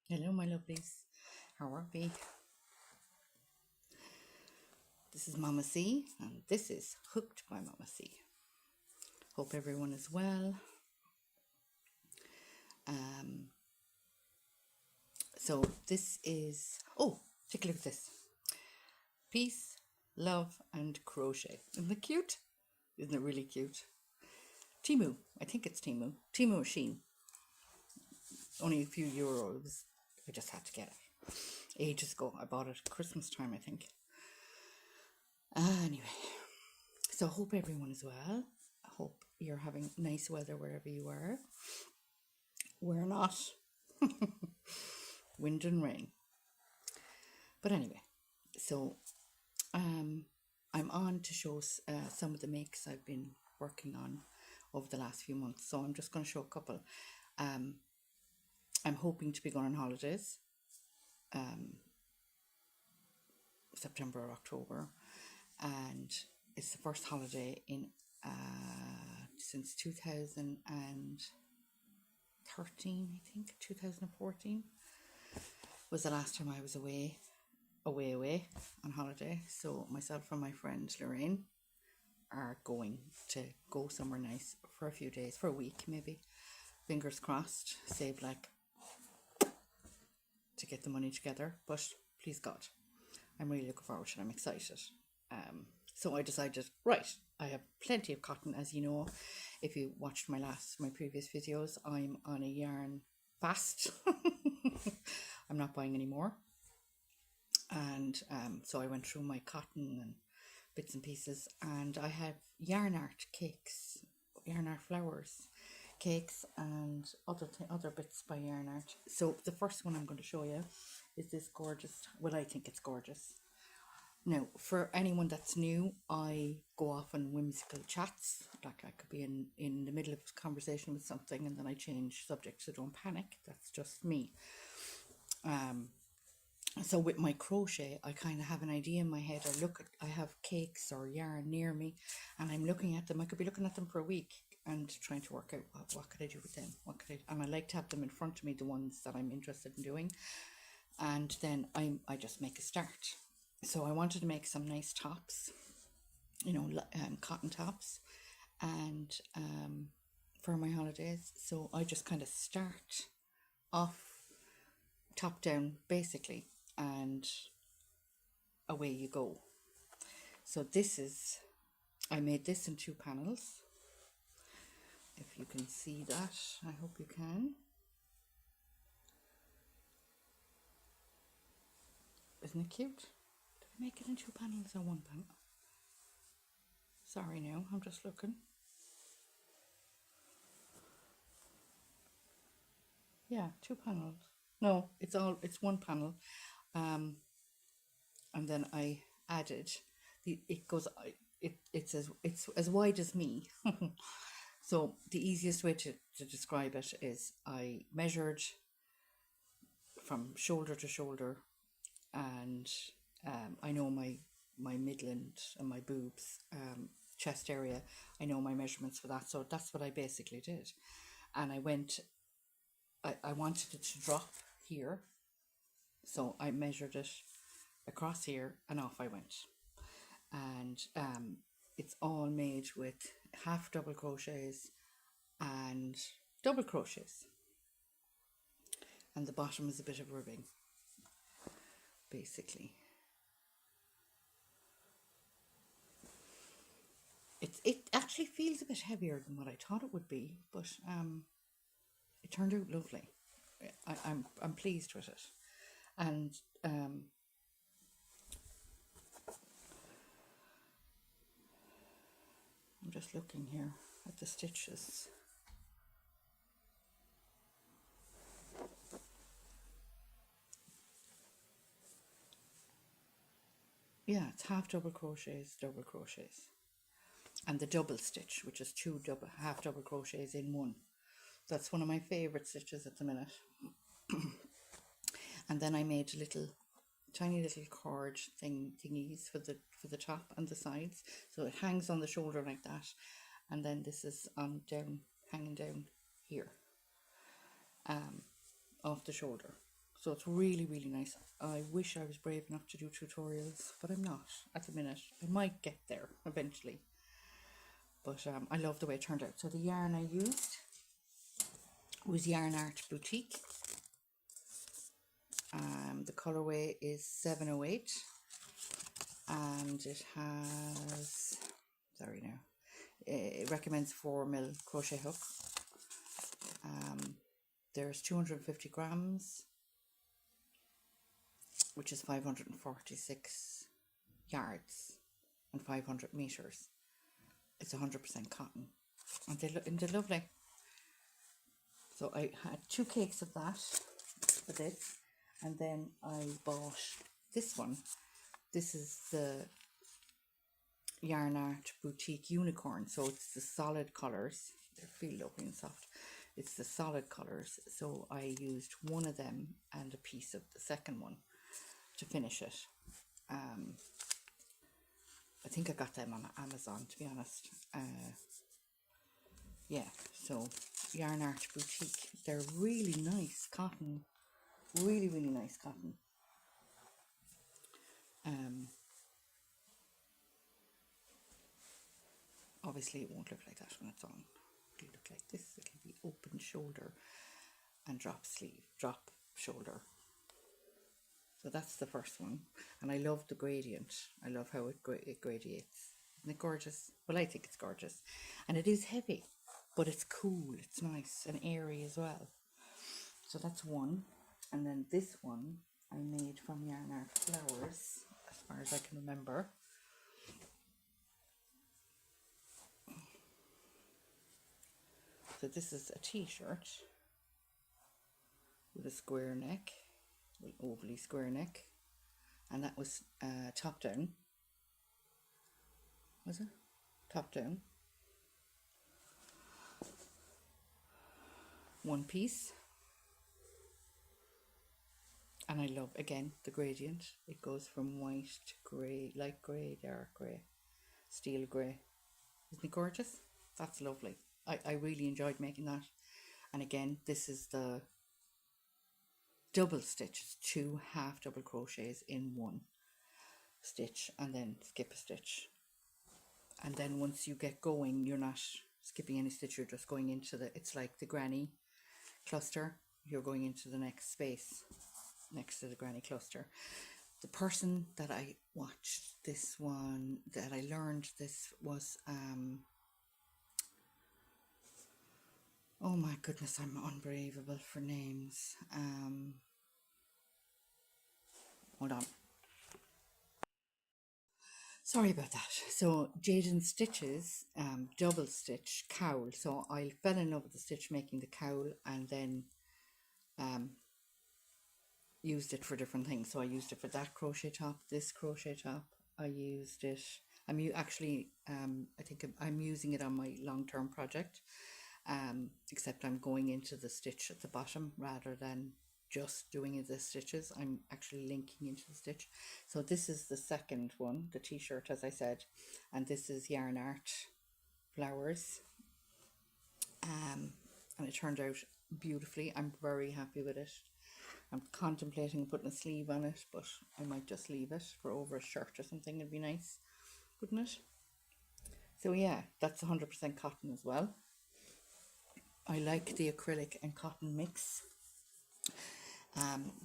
Hello, my lovelies. How are we? This is Mama C, and this is Hooked by Mama C. Hope everyone is well. Um, so this is take a look at this: peace, love, and crochet. Isn't it cute? Isn't it really cute? Timu, I think it's Timu. Timu Machine. Only a few euros. I just had to get it ages ago. I bought it at Christmas time, I think. Anyway, so hope everyone is well. I hope you're having nice weather wherever you are. We're not. Wind and rain. But anyway, so I'm on to show some of the makes I've been working on over the last few months. So I'm just going to show a couple. I'm hoping to be going on holidays, September or October, and it's the first holiday in since 2013, I think 2014 was the last time I was away on holiday. So myself and my friend Lorraine are going to go somewhere nice for a few days, for a week maybe. Fingers crossed, save like to get the money together. But please God, I'm really looking forward to it. I'm excited. So I decided, right, I have plenty of cotton, as you know. If you watched my previous videos, I'm on a yarn fast. I'm not buying any more. And so I went through my cotton and bits and pieces, and I have yarn art cakes, yarn art flowers, cakes, and other bits by yarn art. So the first one I'm going to show you is this gorgeous. Well, I think it's gorgeous. Now, for anyone that's new, I go off on whimsical chats. Like I could be in the middle of a conversation with something and then I change subject, so don't panic. That's just me. So with my crochet, I kind of have an idea in my head. I have cakes or yarn near me and I'm looking at them. I could be looking at them for a week and trying to work out what could I do with them? And I like to have them in front of me, the ones that I'm interested in doing. And then I just make a start. So I wanted to make some nice tops, cotton tops, and for my holidays. So I just kind of start off top down basically, and away you go. So I made this in 2 panels. If you can see that, I hope you can. Isn't it cute? Did I make it in 2 panels or 1 panel? Sorry now, I'm just looking. Yeah, 2 panels. No, it's 1 panel. And then I added it's as wide as me. So the easiest way to describe it is I measured from shoulder to shoulder, and I know my midland and my boobs, chest area. I know my measurements for that, so that's what I basically did. And I wanted it to drop here, so I measured it across here and off I went. And it's all made with half double crochets and double crochets, and the bottom is a bit of ribbing basically. It actually feels a bit heavier than what I thought it would be, but it turned out lovely. I'm pleased with it. And I'm just looking here at the stitches. Yeah, it's half double crochets, double crochets, and the double stitch, which is 2 half double crochets in 1. That's one of my favorite stitches at the minute. And then I made tiny little cord thingies for the top and the sides, so it hangs on the shoulder like that, and then this is hanging down here, off the shoulder. So it's really, really nice. I wish I was brave enough to do tutorials, but I'm not at the minute. I might get there eventually. But I love the way it turned out. So the yarn I used was Yarn Art Boutique. The colorway is 708. And it has, sorry now, it recommends 4mm crochet hook. There's 250 grams, which is 546 yards and 500 meters. It's 100% cotton, and they're lovely. So I had 2 cakes of that for this, and then I bought this one. This is the Yarn Art Boutique Unicorn. So it's the solid colours. They feel lovely and soft. It's the solid colours. So I used one of them and a piece of the second one to finish it. I think I got them on Amazon, to be honest. Yeah, so Yarn Art Boutique. They're really nice cotton. Really, really nice cotton. Obviously it won't look like that when it's on. It'll look like this. It'll be open shoulder and drop sleeve, drop shoulder. So that's the first one. And I love the gradient. I love how it gradiates. Isn't it gorgeous? Well, I think it's gorgeous. And it is heavy, but it's cool. It's nice and airy as well. So that's one. And then this one I made from Yarn Art Flowers, as far as I can remember. So this is a t-shirt with a square neck, an ovally square neck, and that was top down. Was it? Top down. One piece. And I love, again, the gradient. It goes from white to grey, light grey, dark grey, steel grey. Isn't it gorgeous? That's lovely. I really enjoyed making that. And again, this is the double stitch. It's 2 half double crochets in one stitch, and then skip a stitch. And then once you get going, you're not skipping any stitch, you're just going into the, it's like the granny cluster. You're going into the next space next to the granny cluster. The person that I watched this one, that I learned this was oh my goodness, I'm unbelievable for names. Hold on. Sorry about that. So Jaden Stitches, double stitch cowl. So I fell in love with the stitch making the cowl, and then used it for different things. So I used it for that crochet top, this crochet top. I used it. I think I'm using it on my long-term project. Except I'm going into the stitch at the bottom rather than just doing the stitches. I'm actually linking into the stitch. So this is the second one, the t-shirt, as I said, and this is Yarn Art Flowers. And it turned out beautifully. I'm very happy with it. I'm contemplating putting a sleeve on it, but I might just leave it for over a shirt or something. It'd be nice, wouldn't it? So yeah, that's 100% cotton as well. I like the acrylic and cotton mix,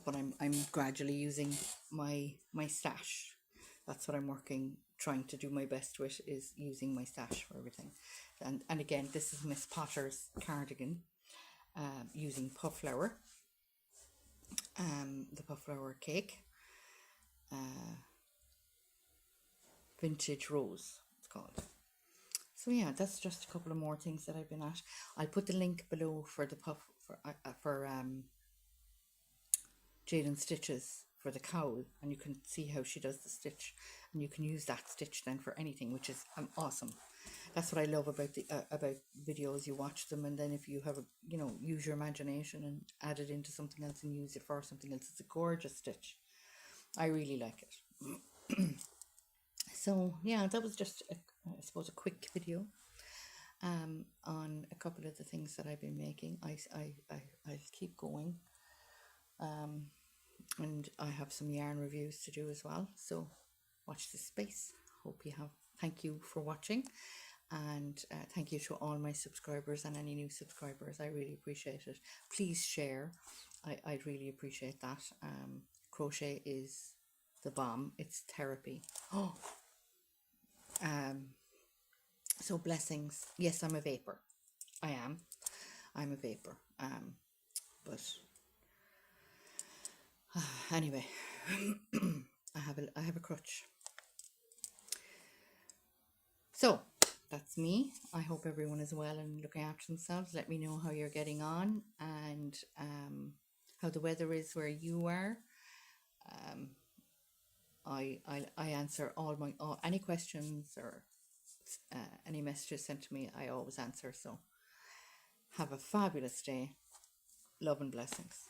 but I'm gradually using my stash. That's what I'm trying to do my best with, is using my stash for everything. And again, this is Miss Potter's cardigan, using puff flower, the puff flower cake, vintage rose it's called. So yeah, that's just a couple of more things that I've been at. I'll put the link below for the puff for Jaden Stitches for the cowl, and you can see how she does the stitch, and you can use that stitch then for anything, which is awesome. That's what I love about the about videos. You watch them, and then if you have use your imagination and add it into something else and use it for something else. It's a gorgeous stitch. I really like it. So yeah, that was just I suppose a quick video on a couple of the things that I've been making. I'll keep going. and I have some yarn reviews to do as well. So watch this space. Hope you have. Thank you for watching, and thank you to all my subscribers and any new subscribers. I really appreciate it. Please share. I'd really appreciate that. Crochet is the bomb. It's therapy. Oh, so blessings. Yes, I'm a vapor. I am. I'm a vapor. But anyway, I have a crutch. So that's me. I hope everyone is well and looking after themselves. Let me know how you're getting on, and how the weather is where you are. I answer any questions or any messages sent to me. I always answer. So have a fabulous day. Love and blessings.